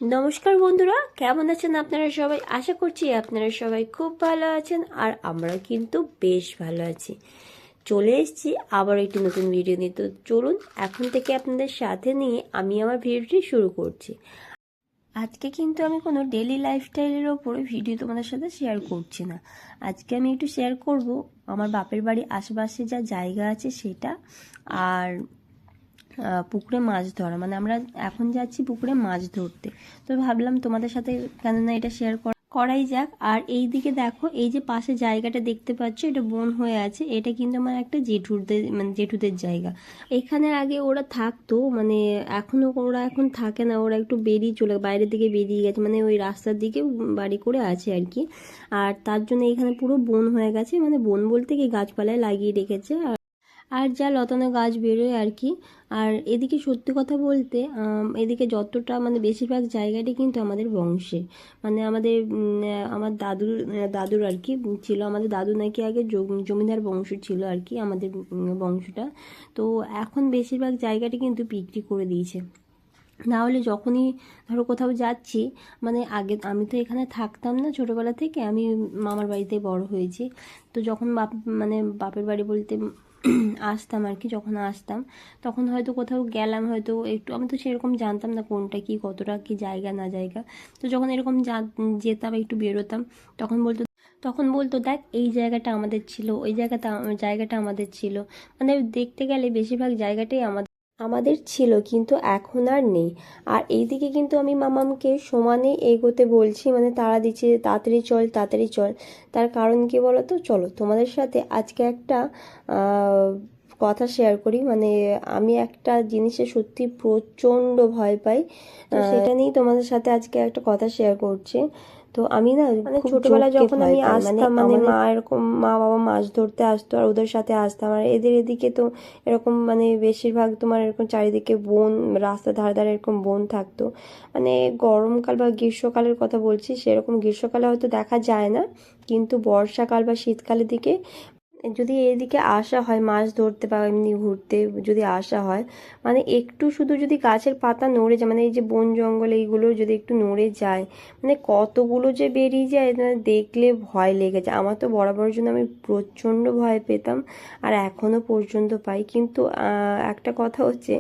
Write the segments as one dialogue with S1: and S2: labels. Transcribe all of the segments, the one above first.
S1: নমস্কার বন্ধুরা, কেমন আছেন আপনারা সবাই? আশা করছি আপনারা সবাই খুব ভালো আছেন, আর আমরা কিন্তু বেশ ভালো আছি। চলে এসেছি আবার একটি নতুন ভিডিও নিয়ে। তো চলুন এখন থেকে আপনাদের সাথে নিয়ে আমি আমার ভিডিওটি শুরু করছি। আজকে কিন্তু আমি কোনো ডেলি লাইফস্টাইলের ওপরে ভিডিও তোমাদের সাথে শেয়ার করছি না। আজকে আমি একটু শেয়ার করব আমার বাপের বাড়ির আশেপাশে যা জায়গা আছে সেটা, আর পুকুরে মাছ ধরা। মানে আমরা এখন যাচ্ছি পুকুরে মাছ ধরতে। তো ভাবলাম তোমাদের সাথে কেননা এটা শেয়ার করাই যাক। আর এই দিকে দেখো, এই যে পাশে জায়গাটা দেখতে পাচ্ছ, এটা বন হয়ে আছে। এটা কিন্তু আমার একটা জেঠুদের জায়গা। এখানে আগে ওরা থাকতো, মানে এখনো ওরা এখন থাকে না, ওরা একটু বেরিয়ে চলে বাইরের দিকে বেরিয়ে গেছে, মানে ওই রাস্তার দিকে বাড়ি করে আছে আর কি। আর তার জন্য এখানে পুরো বন হয়ে গেছে, মানে বন বলতে কি গাছপালায় লাগিয়ে রেখেছে আর যা লতানো গাছ বেরোয় আর কি। আর এদিকে সত্যি কথা বলতে এদিকে যতটা মানে বেশিরভাগ জায়গাটি কিন্তু আমাদের বংশের, মানে আমাদের আমার দাদুর আর কি ছিল। আমাদের দাদু নাকি আগে জমিদার বংশ ছিল আর কি আমাদের বংশটা। তো এখন বেশিরভাগ জায়গাটি কিন্তু বিক্রি করে দিয়েছে। না হলে যখনই ধরো কোথাও যাচ্ছি, মানে আগে আমি তো এখানে থাকতাম না, ছোটোবেলা থেকে আমি মামার বাড়িতে বড় হয়েছি। তো যখন মানে বাপের বাড়ি বলতে আসতাম আর কি, যখন আসতাম তখন হয়তো কোথাও গেলাম, হয়তো একটু আমি তো সেরকম জানতাম না কোনটা কি কতটা কি জায়গা না জায়গা। তো যখন এরকম যেতাম একটু বেরোতাম, তখন বলতো দেখ এই জায়গাটা আমাদের ছিল, ওই জায়গাটা আমাদের ছিল। মানে দেখতে গেলে বেশিরভাগ জায়গাটাই আমাদের ছিল, কিন্তু এখন আর নেই। আর এইদিকে কিন্তু আমি মামামকে সমানে এগোতে বলছি, মানে তাড়া দিচ্ছে তাড়াতাড়ি চল তাড়াতাড়ি চল। তার কারণ কি বলো তো? চলো তোমাদের সাথে আজকে একটা কথা শেয়ার করি। মানে আমি একটা জিনিসে সত্যি প্রচণ্ড ভয় পাই, তো সেটা নিয়েই তোমাদের সাথে আজকে একটা কথা শেয়ার করছি। তো আমি না মানে ছোটবেলায় যখন আমি আসতাম, মানে মা এরকম মা বাবা মাছ ধরতে আসতো আর ওদের সাথে আসতাম, আর এদের এদিকে তো এরকম মানে বেশিরভাগ তোমার এরকম চারিদিকে বন, রাস্তার ধারে ধারে এরকম বন থাকতো। মানে গরমকাল বা গ্রীষ্মকালের কথা বলছি, সেরকম গ্রীষ্মকালে হয়তো দেখা যায় না, কিন্তু বর্ষাকাল বা শীতকালের দিকে যদি এদিকে আসা হয় মাছ ধরতে বা এমনি ঘুরতে যদি আসা হয়, মানে একটু শুধু যদি গাছের পাতা নড়ে যায়, মানে এই যে বন জঙ্গল এইগুলো যদি একটু নড়ে যায়, মানে কতগুলো যে বেরিয়ে যায়, মানে দেখলে ভয় লেগে যায়। আমার তো বরাবরের জন্য আমি প্রচণ্ড ভয় পেতাম, আর এখনও পর্যন্ত পাই। কিন্তু একটা কথা হচ্ছে,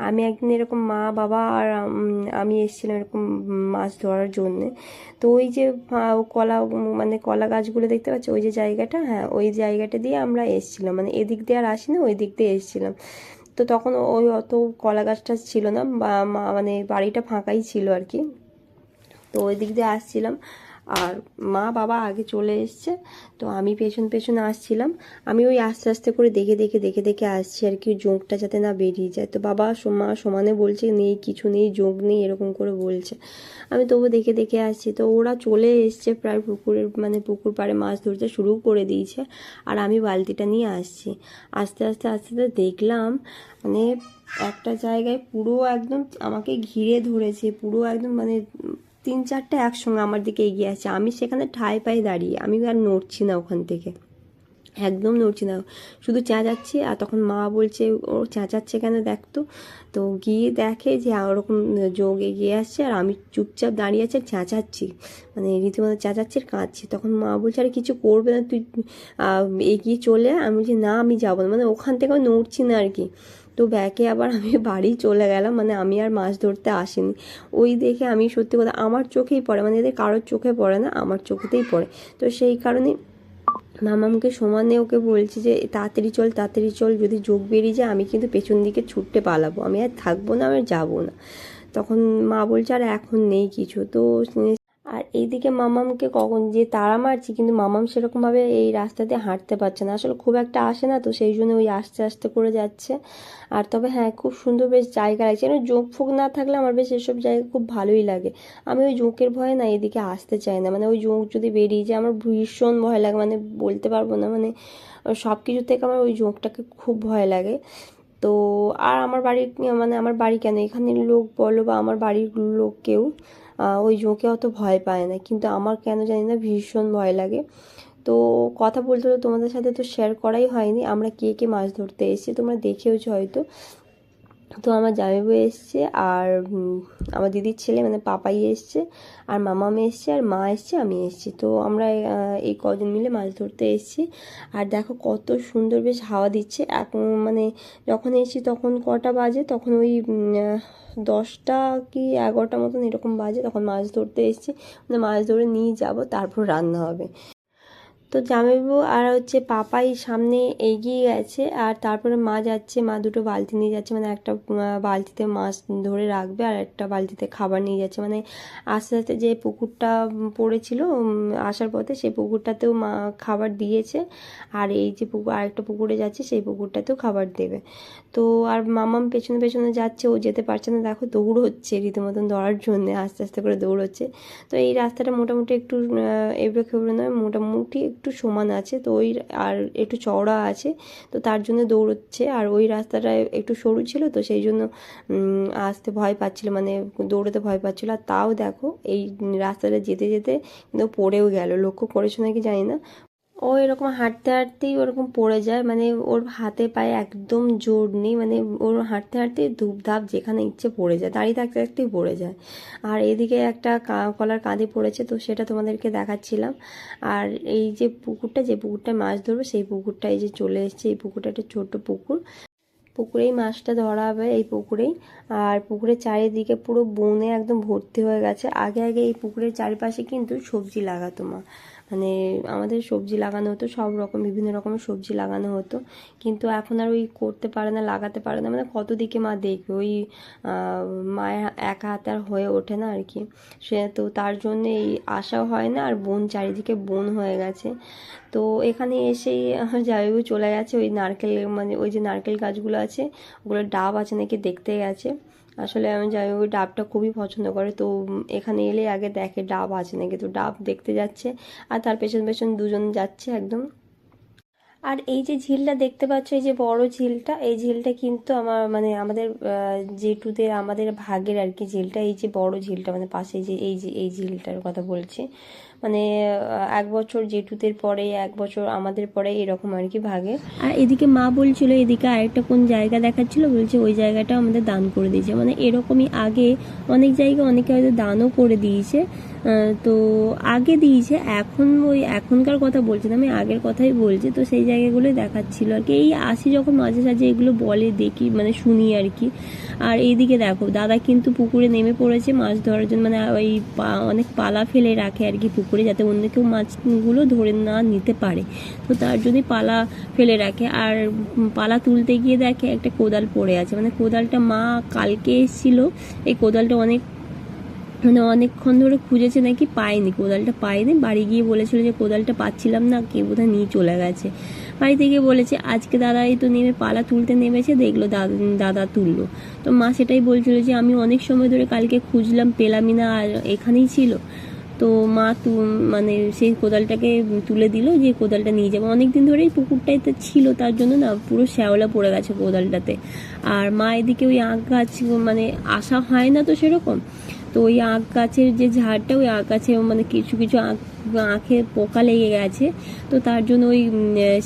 S1: আমি একদিন এরকম মা বাবা আর আমি এসেছিলাম এরকম মাছ ধরার জন্যে। তো ওই যে মানে কলা গাছগুলো দেখতে পাচ্ছি, ওই যে জায়গাটা, হ্যাঁ ওই জায়গাটা দিয়ে আমরা এসেছিলাম, মানে এদিক দিয়ে আর আসি না, ওই দিক দিয়ে এসেছিলাম। তো তখন ওই অত কলা গাছটা ছিল না, বা মানে বাড়িটা ফাঁকাই ছিল আর কি। তো ওই দিক দিয়ে আসছিলাম, আর মা বাবা আগে চলে এসছে, তো আমি পেছন পেছন আসছিলাম। আমি ওই আস্তে আস্তে করে দেখে দেখে আসছি আর কি, জোঁকটা যাতে না বেরিয়ে যায়। তো বাবা মা সমানে বলছে নেই, কিছু নেই, জোঁক নেই, এরকম করে বলছে। আমি তবু দেখে দেখে আসছি। তো ওরা চলে এসছে প্রায় পুকুর পাড়ে মাছ ধরতে শুরু করে দিয়েছে, আর আমি বালতিটা নিয়ে আসছি। আস্তে আস্তে আস্তে আস্তে দেখলাম, মানে একটা জায়গায় পুরো একদম আমাকে ঘিরে ধরেছে, পুরো একদম মানে তিন চারটে একসঙ্গে আমার দিকে এগিয়ে আসছে। আমি সেখানে ঠায় পায়ে দাঁড়িয়ে, আমি আর নড়ছি না ওখান থেকে, একদম নড়ছি না, শুধু চেঁচাচ্ছি। আর তখন মা বলছে ও চেঁচাচ্ছে কেন দেখতো। তো গিয়ে দেখে যে ওরকম যোগ এগিয়ে আসছে, আর আমি চুপচাপ দাঁড়িয়ে আছি আর চেঁচাচ্ছি, মানে রীতিমতো চেঁচাচ্ছি আর কাঁদছি। তখন মা বলছে আরে কিছু করবে না তুই এগিয়ে চলে। আমি বলছি না আমি যাবো না, মানে ওখান থেকে আমি নড়ছি না আর কি। তো ব্যাকে আবার আমি বাড়ি চলে গেলাম, মানে আমি আর মাছ ধরতে আসিনি। ওই দেখে আমি সত্যি কথা আমার চোখেই পড়ে, মানে এদের কারোর চোখে পড়ে না, আমার চোখেতেই পড়ে। তো সেই কারণে মামামকে সমানে ওকে বলছি যে তাড়াতাড়ি চল তাড়াতাড়ি চল, যদি যোগ বেরিয়ে যায় আমি কিন্তু পেছন দিকে ছুটতে পালাবো, আমি আর থাকবো না, আমি আর যাবো না। তখন মা বলছে আর এখন নেই কিছু। তো আর এইদিকে মামামকে কখন যে তাড়া মারছি, কিন্তু মামাম সেরকমভাবে এই রাস্তা দিয়ে হাঁটতে পারছে না, আসলে খুব একটা আসে না, তো সেই জন্য ওই আস্তে আস্তে করে যাচ্ছে। আর তবে হ্যাঁ খুব সুন্দর বেশ জায়গা লাগছে, যেন জোঁক ফোক না থাকলে আমার বেশ এসব জায়গা খুব ভালোই লাগে। আমি ওই জোঁকের ভয়ে না এদিকে আসতে চাই না, মানে ওই জোঁক যদি বেরিয়ে যায় আমার ভীষণ ভয় লাগে, মানে বলতে পারবো না, মানে সব কিছু থেকে আমার ওই জোঁকটাকে খুব ভয় লাগে। তো আর আমার বাড়ির মানে আমার বাড়ি কেন, এখানের লোক বলো বা আমার বাড়ির লোক কেউ ওই জোঁকে অত ভয় পায় না, কিন্তু আমার কেন জানি না ভীষণ ভয় লাগে। তো কথা বলতে তো তোমাদের সাথে তো শেয়ার করাই হয়নি আমরা কে কে মাছ ধরতে এসেছি, তোমরা দেখেওছো হয়তো। তো আমার জামাইবাবু এসছে আর আমার দিদির ছেলে মানে পাপাই এসছে আর মামাম এসছে আর মা এসছে, আমি এসছি। তো আমরা এই কজন মিলে মাছ ধরতে এসছি। আর দেখো কত সুন্দর বেশ হাওয়া দিচ্ছে। এখন মানে যখন এসছি তখন কটা বাজে, তখন ওই 10টা কি 11টা মতন এরকম বাজে। তখন মাছ ধরতে এসছি, মানে মাছ ধরে নিয়ে যাব, তারপর রান্না হবে। তো জামাইবাবু আর হচ্ছে পাপাই সামনে এগিয়ে গেছে, আর তারপরে মা যাচ্ছে, মা দুটো বালতি নিয়ে যাচ্ছে, মানে একটা বালতিতে মাছ ধরে রাখবে আর একটা বালতিতে খাবার নিয়ে যাচ্ছে। মানে আস্তে আস্তে যে পুকুরটা পড়েছিল আসার পথে, সেই পুকুরটাতেও মা খাবার দিয়েছে, আর এই যে পুকুর আরেকটা পুকুরে যাচ্ছে সেই পুকুরটাতেও খাবার দেবে। তো আর মামাম পেছনে পেছনে যাচ্ছে, ও যেতে পারছে না, দেখো দৌড় রীতিমতন ধরার জন্য আস্তে আস্তে করে দৌড়চ্ছে। তো এই রাস্তাটা মোটামুটি একটু এবড়ো খেবড়ো নয়, মোটামুটি একটু সমান আছে, তো ওই আর একটু চওড়া আছে, তো তার জন্য দৌড়চ্ছে। আর ওই রাস্তাটা একটু সরু ছিল, তো সেই জন্য আসতে ভয় পাচ্ছিল, মানে দৌড়াতে ভয় পাচ্ছিল। আর তাও দেখো এই রাস্তাটা যেতে যেতে কিন্তু পড়েও গেল, লক্ষ্য করেছো নাকি জানি না। ও এরকম হাঁটতে হাঁটতেই ওরকম পড়ে যায়, মানে ওর হাতে পায়ে একদম জোর নেই, মানে ওর হাঁটতে হাঁটতেই ধূপধাপ যেখানে ইচ্ছে পড়ে যায়, দাঁড়িয়ে থাকতে থাকতেই পড়ে যায়। আর এদিকে একটা কলার কাঁধে পড়েছে, তো সেটা তোমাদেরকে দেখাচ্ছিলাম। আর এই যে পুকুরটা, যে পুকুরটায় মাছ ধরবো সেই পুকুরটা এই যে চলে এসেছে। এই পুকুরটা একটা ছোট্ট পুকুর, পুকুরেই মাছটা ধরা হবে, এই পুকুরেই। আর পুকুরের চারিদিকে পুরো বনে একদম ভর্তি হয়ে গেছে। আগে আগে এই পুকুরের চারিপাশে কিন্তু সবজি লাগাতো মা, মানে আমাদের সবজি লাগানো হতো, সব রকম বিভিন্ন রকমের সবজি লাগানো হতো। কিন্তু এখন আর ওই করতে পারে না, লাগাতে পারে না, মানে কত দিকে মা দেখবে, ওই মায়ের একা হাতে আর হয়ে ওঠে না আর কি। সে তো তার জন্য এই আশাও হয় না, আর বন চারিদিকে বন হয়ে গেছে। তো এখানে এসেই জামাইবাবু চলে গেছে ওই নারকেল, মানে ওই যে নারকেল গাছগুলো আছে ওগুলো ডাব আছে নাকি দেখতে গেছে। আসলে আমি জামাইবাবু ডাবটা খুবই পছন্দ করে, তো এখানে এলে আগে দেখে ডাব আছে নাকি, তো ডাব দেখতে যাচ্ছে আর তার পেছন পেছন দুজন যাচ্ছে একদম। আর এই যে ঝিলটা দেখতে পাচ্ছ, এই যে বড় ঝিলটা, এই ঝিলটা কিন্তু আমার মানে আমাদের জেঠুদের আমাদের ভাগের আর কি ঝিলটা। এই যে বড় ঝিলটা মানে পাশে যে এই ঝিলটার কথা বলছি, মানে 1 বছর জেঠুদের পরে 1 বছর আমাদের পরে এরকম আর কি ভাগে। আর এদিকে মা বলছিল এদিকে আরেকটা কোন জায়গা দেখাচ্ছিল, বলছে ওই জায়গাটা আমাদের দান করে দিয়েছে। মানে এরকমই আগে অনেক জায়গায় অনেকে হয়তো দানও করে দিয়েছে, তো আগে দিয়েছে, এখন ওই এখনকার কথা বলছি না, আমি আগের কথাই বলছি। তো সেই জায়গাগুলোই দেখাচ্ছিল আর কি। এই আসি যখন মাঝে সাঝে এগুলো বলে দেখি, মানে শুনি আর কি। আর এইদিকে দেখো দাদা কিন্তু পুকুরে নেমে পড়েছে মাছ ধরার জন্য, মানে ওই অনেক পালা ফেলে রাখে আর কি পুকুরে, যাতে অন্য কেউ মাছগুলো ধরে না নিতে পারে, তো তার জন্যই পালা ফেলে রাখে। আর পালা তুলতে গিয়ে দেখে একটা কোদাল পড়ে আছে, মানে কোদালটা মা কালকে এসেছিল, এই কোদালটা অনেকক্ষণ ধরে খুঁজেছে নাকি, পায়নি, কোদালটা পায়নি। বাড়ি গিয়ে বলেছিল যে কোদালটা পাচ্ছিলাম না, কে বোধহয় নিয়ে চলে গেছে। বাড়ি থেকে বলেছে আজকে দাদা এই তো নেমে পালা তুলতে নেমেছে, দেখলো দাদা তুললো। তো মা সেটাই বলছিল যে আমি অনেক সময় ধরে কালকে খুঁজলাম, পেলামই না, আর এখানেই ছিল। তো মা মানে সেই কোদালটাকে তুলে দিল, যে কোদালটা নিয়ে যাবো। অনেকদিন ধরেই পুকুরটাতে ছিল, তার জন্য না পুরো শ্যাওলা পড়ে গেছে কোদালটাতে। আর মা এদিকে ওই আখ গাছ, মানে আসা হয় না তো সেরকম, তো ওই আখ গাছের যে ঝাড়টা, ওই আখ গাছে মানে কিছু কিছু আখে পোকা লেগে গেছে, তো তার জন্য ওই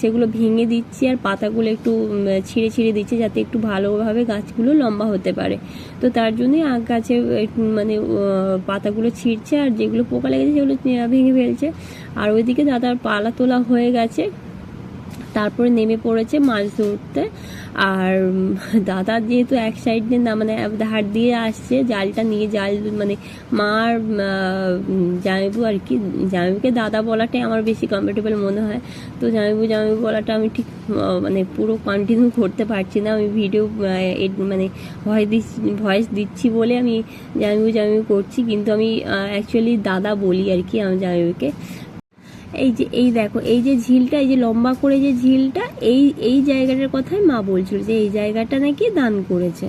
S1: সেগুলো ভেঙে দিচ্ছি, আর পাতাগুলো একটু ছিঁড়ে ছিঁড়ে দিচ্ছে, যাতে একটু ভালোভাবে গাছগুলো লম্বা হতে পারে। তো তার জন্যই আখ গাছে মানে পাতাগুলো ছিঁড়ছে, আর যেগুলো পোকা লেগেছে সেগুলো ভেঙে ফেলছে। আর ওইদিকে দাদার পালা তোলা হয়ে গেছে, তারপরে নেমে পড়েছে মাছ ধরতে। আর দাদা যেহেতু এক সাইড দিয়ে না, মানে ধার দিয়ে আসছে জালটা নিয়ে, জাল মানে মার জামাইবু আর কি, জামাইবুকে দাদা বলাটাই আমার বেশি কমফোর্টেবল মনে হয়। তো জামাইবু বলাটা আমি ঠিক মানে পুরো কন্টিনিউ করতে পারছি না, আমি ভিডিও মানে ভয়েস দিচ্ছি বলে আমি জামাইবু করছি, কিন্তু আমি অ্যাকচুয়ালি দাদা বলি আর কি আমি জামাইবুকে। এই দেখো এই যে ঝিলটা, এই যে লম্বা করে যে ঝিলটা, এই জায়গাটার কথাই মা বলছিল যে এই জায়গাটা নাকি দান করেছে।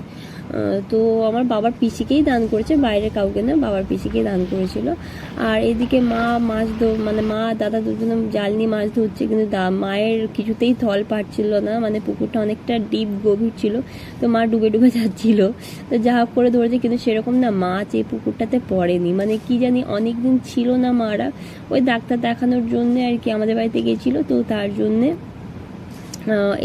S1: তো আমার বাবার পিসিকেই দান করেছে, বাইরে কাউকে না, বাবার পিসিকেই দান করেছিল। আর এদিকে মা মানে মা দাদা দুজনে জাল নিয়ে মাছ ধরছে, কিন্তু মায়ের কিছুতেই থল পাচ্ছিল না, মানে পুকুরটা অনেকটা ডিপ গভীর ছিল, তো মা ডুবে ডুবে যাচ্ছিল। তো যা হোক করে ধরেছে, কিন্তু সেরকম না মাছ এই পুকুরটাতে পড়েনি, মানে কি জানি অনেকদিন ছিল না মারা, ওই ডাক্তার দেখানোর জন্য আর কি আমাদের বাড়িতে গেছিলো, তো তার জন্যে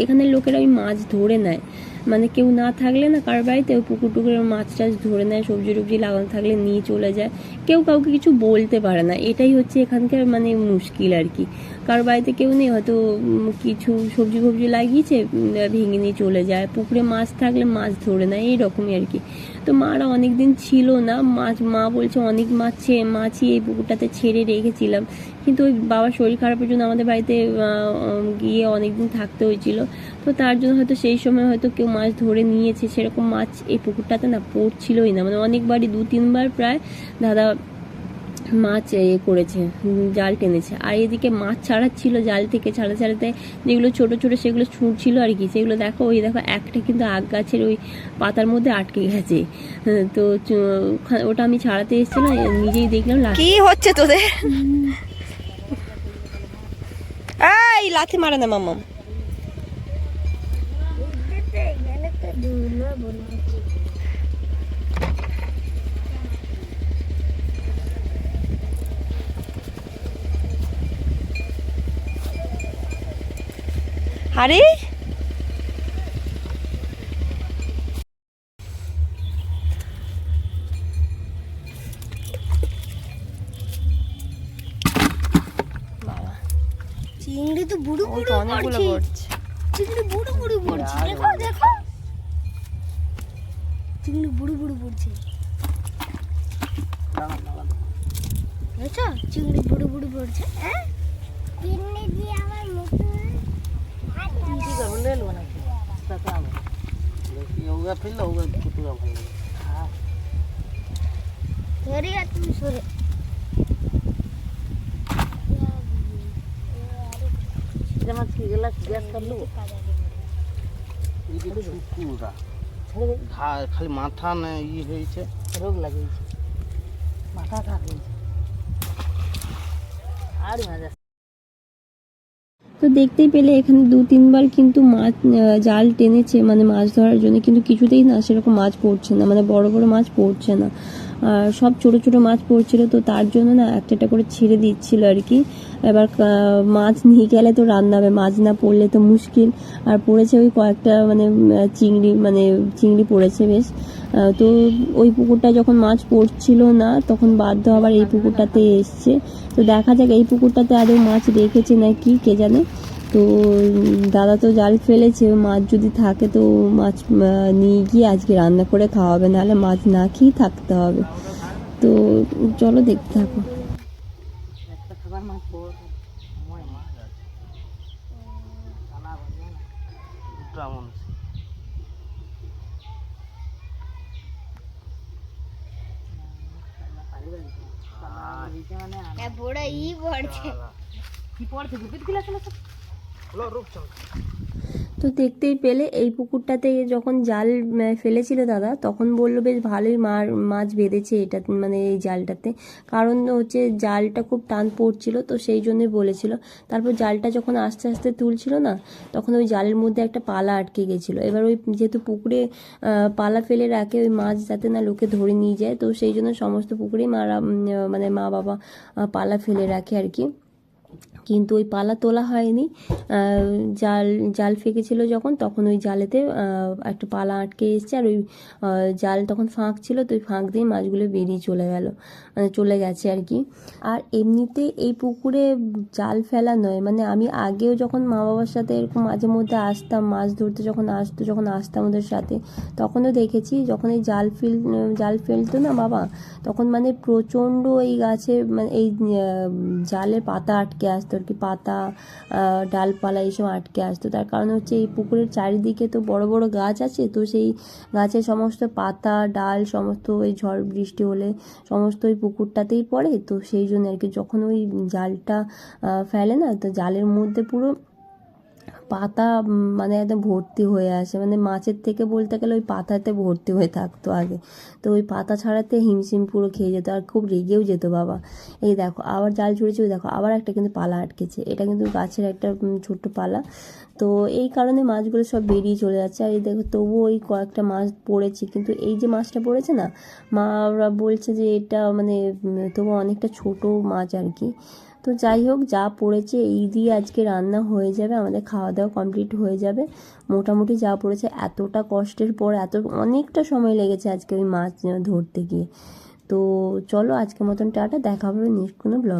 S1: এখানের লোকেরা ওই মাছ ধরে নেয়। মানে কেউ না থাকলে না কার বাড়িতে ওই পুকুর টুকুরের মাছ টাছ ধরে নেয়, সবজি টবজি লাগানো থাকলে নিয়ে চলে যায়, কেউ কাউকে কিছু বলতে পারে না। এটাই হচ্ছে এখানকার মানে মুশকিল আর কি। কারোর বাড়িতে কেউ নেই, হয়তো কিছু সবজি ফবজি লাগিয়েছে, ভেঙে নিয়ে চলে যায়। পুকুরে মাছ থাকলে মাছ ধরে নেয়, এইরকমই আর কি। তো মারা অনেক দিন ছিল না, মা বলছে অনেক মাছই এই পুকুরটাতে ছেড়ে রেখেছিলাম, কিন্তু ওই বাবার শরীর খারাপের জন্য আমাদের বাড়িতে গিয়ে অনেকদিন থাকতে হয়েছিল। তো তার জন্য হয়তো সেই সময় হয়তো কেউ মাছ ধরে নিয়েছে, সেরকম মাছ এই পুকুরটাতে না পড়ছিলই না। মানে অনেকবারই 2-3 বার প্রায় দাদা মাছ করেছে, জাল টেনেছে। আর এদিকে মাছ ছাড়াচ্ছিল জাল থেকে, ছাড়াতে যেগুলো ছোট ছোট সেগুলো ছুঁড়ছিল আর কি। সেগুলো দেখো, ওই দেখো একটা কিন্তু আগ গাছের ওই পাতার মধ্যে আটকে গেছে। তো ওটা আমি ছাড়াতে এসেছিলাম, নিজেই দেখলাম। কি হচ্ছে তোদের? এই লাথি মারে না মাম্মা। আরে
S2: চিংড়ি তো বুড়ো বুড়ো
S1: অনেকগুলো পড়ছে।
S2: চিংড়ি বুড়ো বুড়ো পড়ছে, দেখো দেখো চিংড়ি বুড়ো বুড়ো পড়ছে। দেখো চিংড়ি বুড়ো বুড়ো পড়ছে। হ্যাঁ চিংড়ি দিয়ে আমার নতুন কি করব ले लो ना पता है ये होगा फिर होगा कुतुआ भाई। हां सॉरी यार तुम सॉरी जमा की गिलास गैस कर लो ये छुकुरा घा खाली माथा ने ई होई छे रोग लागै छे माथा खा होई छे আর মজা।
S1: তো দেখতেই পেলে এখানে 2-3 বার কিন্তু মাছ জাল টেনেছে মানে মাছ ধরার জন্য, কিন্তু কিছুতেই না সেরকম মাছ পড়ছে না, মানে বড় বড় মাছ পড়ছে না, আর সব ছোট ছোট মাছ পড়ছিল। তো তার জন্য না একটা করে ছেড়ে দিচ্ছিল আর কি। এবার মাছ নিয়ে গেলে তো রান্না হবে, মাছ না পড়লে তো মুশকিল। আর পড়েছে ওই কয়েকটা মানে চিংড়ি পড়েছে বেশ। তো ওই পুকুরটা যখন মাছ পড়ছিল না তখন বাধ্য আবার এই পুকুরটাতে এসছে। তো দেখা যাক এই পুকুরটাতে আদৌ মাছ রেখেছে নাকি কে জানে। তো দাদা তো জাল ফেলেছে, মাছ যদি থাকে তো মাছ নিয়ে গিয়ে আজকে রান্না করে খাওয়াবে, নাহলে মাছ না খেয়েই থাকতে হবে। তো চলো দেখতে থাকো।
S2: একটা খাবার মাছ পড় মই মাছ আছে খানা বাজে না দুটা মন বড় ই পড়ছে কি পড়ছে গুপিত গুলা চলো চলো রুক চল।
S1: তো দেখতেই পেলে এই পুকুরটাতে যখন জাল ফেলেছিল দাদা, তখন বললো বেশ ভালোই মাছ বেঁধেছে এটা মানে এই জালটাতে, কারণ হচ্ছে জালটা খুব টান পড়ছিল, তো সেই জন্যই বলেছিল। তারপর জালটা যখন আস্তে আস্তে তুলছিল না, তখন ওই জালের মধ্যে একটা পালা আটকে গেছিলো। এবার ওই যেহেতু পুকুরে পালা ফেলে রাখে ওই মাছ যাতে না লোকে ধরে নিয়ে যায়, তো সেই জন্য সমস্ত পুকুরেই মানে মা বাবা পালা ফেলে রাখে আর কি। কিন্তু ওই পালা তোলা হয়নি, জাল ফেঁকেছিল যখন, তখন ওই জালেতে একটা পালা আটকে এসছে, আর ওই জাল তখন ফাঁক ছিল, তো ওই ফাঁক দিয়ে মাছগুলো বেরিয়ে চলে গেছে আর কি। আর এমনিতে এই পুকুরে জাল ফেলা নয়, মানে আমি আগেও যখন মা বাবার সাথে এরকম মাঝে মধ্যে আসতাম মাছ ধরতে, যখন আসতাম ওদের সাথে, তখনও দেখেছি যখন এই জাল ফেলতো না বাবা, তখন মানে প্রচণ্ড এই গাছে মানে এই জালে পাতা আটকে আসতো আর কি, পাতা ডালপালা এইসব আটকে আসতো। তার কারণ হচ্ছে এই পুকুরের চারিদিকে তো বড় বড় গাছ আছে, তো সেই গাছের সমস্ত পাতা ডাল সমস্ত ওই ঝড় বৃষ্টি হলে সমস্ত ওই পুকুরটাতেই পড়ে। তো সেই জন্য আর কি যখন ওই জালটা ফেলে না, তো জালের মধ্যে পুরো পাতা মানে একদম ভর্তি হয়ে আসে, মানে মাছের থেকে বলতে গেলে ওই পাতাতে ভর্তি হয়ে থাকতো আগে। তো ওই পাতা ছাড়াতে হিমশিম পুরো খেয়ে যেত, আর খুব রেগেও যেত বাবা। এই দেখো আবার জাল ছুঁড়েছে, ওই দেখো আবার একটা কিন্তু পালা আটকেছে, এটা কিন্তু গাছের একটা ছোট্ট পালা। তো এই কারণে মাছগুলো সব বেরিয়ে চলে যাচ্ছে। আর এই দেখো তবুও ওই কয়েকটা মাছ পড়েছে, কিন্তু এই যে মাছটা পড়েছে না, মারা বলছে যে এটা মানে তবু অনেকটা ছোট মাছ আর কি। তো যাই হোক, যা পড়েছে এই দিয়ে আজকে রান্না হয়ে যাবে, আমাদের খাওয়া দাওয়া কমপ্লিট হয়ে যাবে। মোটামুটি যা পড়েছে, এতটা কষ্টের পর অনেকটা সময় লেগেছে আজকে ওই মাছ ধরতে গিয়ে। তো চলো আজকের মতন টাটা, দেখা হবে নেক্সট কোনো ব্লগ।